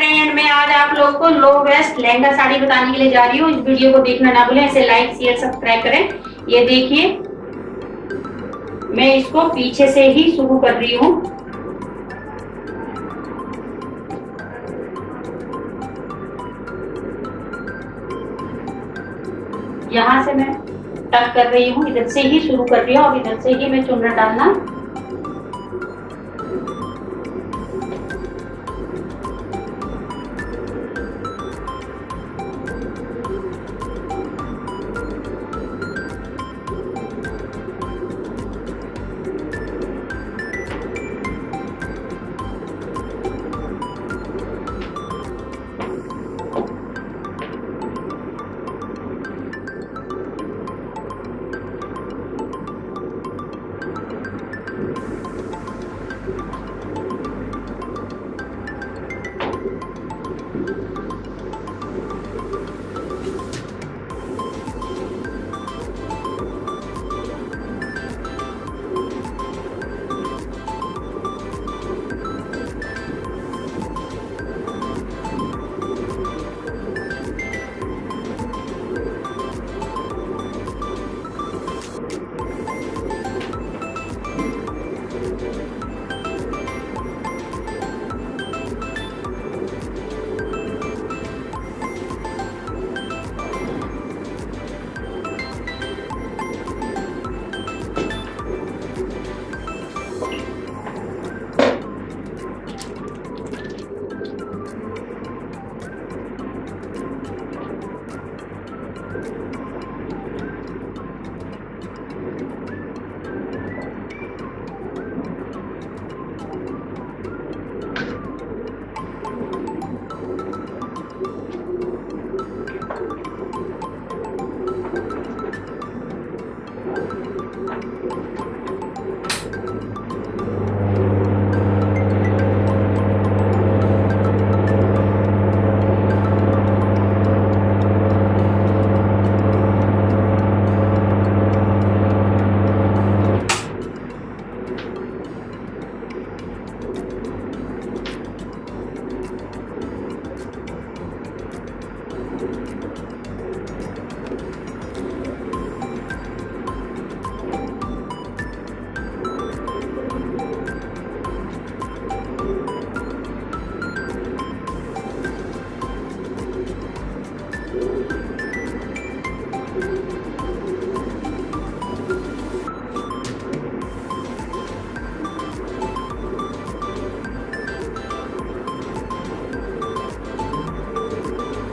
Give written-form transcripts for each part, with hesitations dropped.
Friend, मैं आज आप लोग को लो वेस्ट लहंगा साड़ी बताने के लिए जा रही हूँ। इस वीडियो को देखना ना भूलें, इसे लाइक शेयर सब्सक्राइब करें। ये देखिए, मैं इसको पीछे से ही शुरू कर रही हूँ। यहाँ से मैं टक कर रही हूँ, इधर से ही शुरू कर रही हूँ और इधर से ही मैं चुन्नट डालना।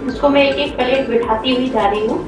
इसको मैं एक एक प्लेट बिठाती हुई जा रही हूँ।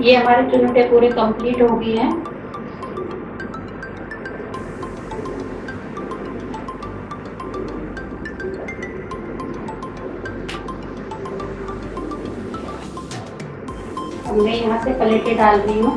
ये हमारे चुन्नटे पूरे कंप्लीट हो गई हैं। मैं यहाँ से पलेटें डाल रही हूँ।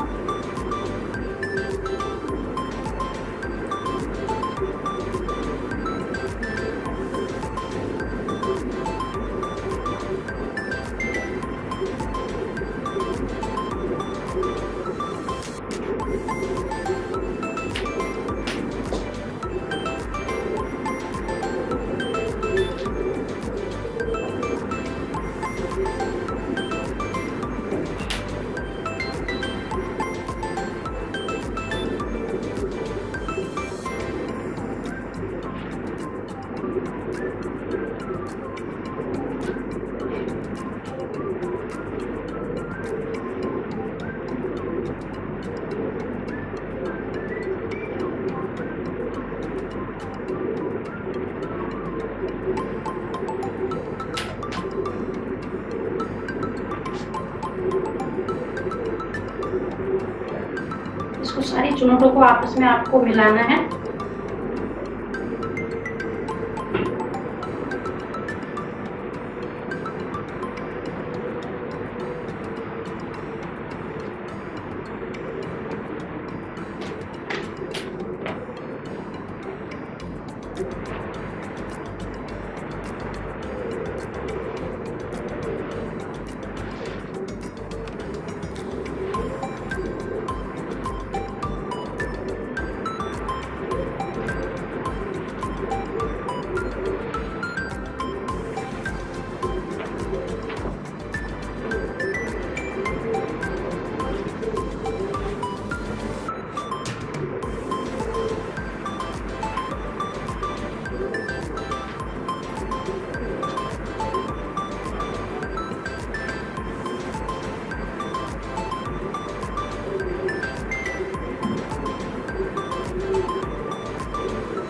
इसको सारी चुनटों को आपस में आपको मिलाना है।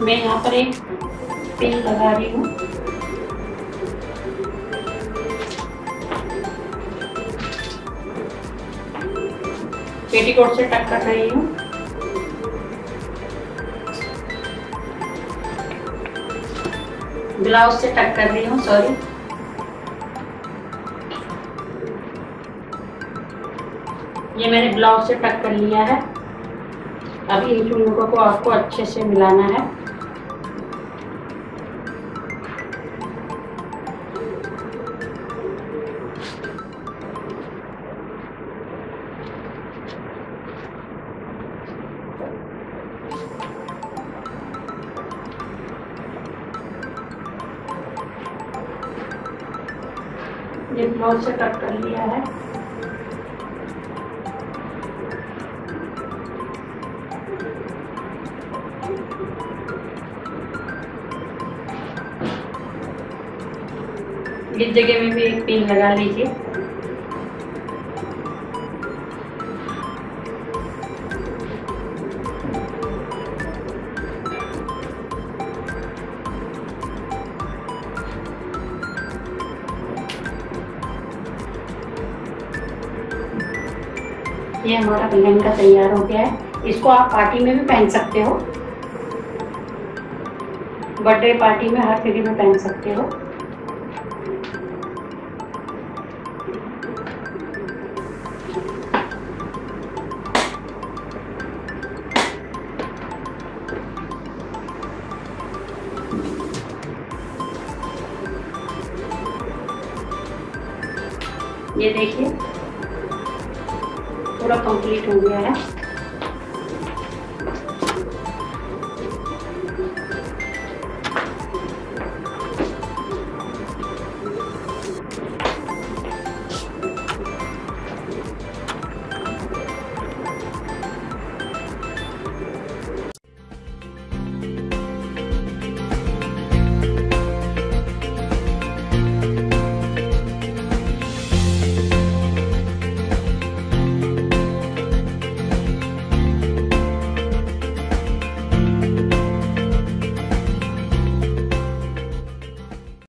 मैं यहाँ पर एक पिन लगा रही हूँ। पेटीकोट से टक कर रही हूँ। ब्लाउज से टक कर रही हूँ, सॉरी। ये मैंने ब्लाउज से टक कर लिया है। अभी इन चुनटों को आपको अच्छे से मिलाना है। ये ब्लाउज से कट कर लिया है। इस जगह में भी एक पिन लगा लीजिए। ये हमारा लहंगा तैयार हो गया है। इसको आप पार्टी में भी पहन सकते हो, बर्थडे पार्टी में हर जगह में पहन सकते हो। ये देखिए पूरा कंप्लीट हो गया है।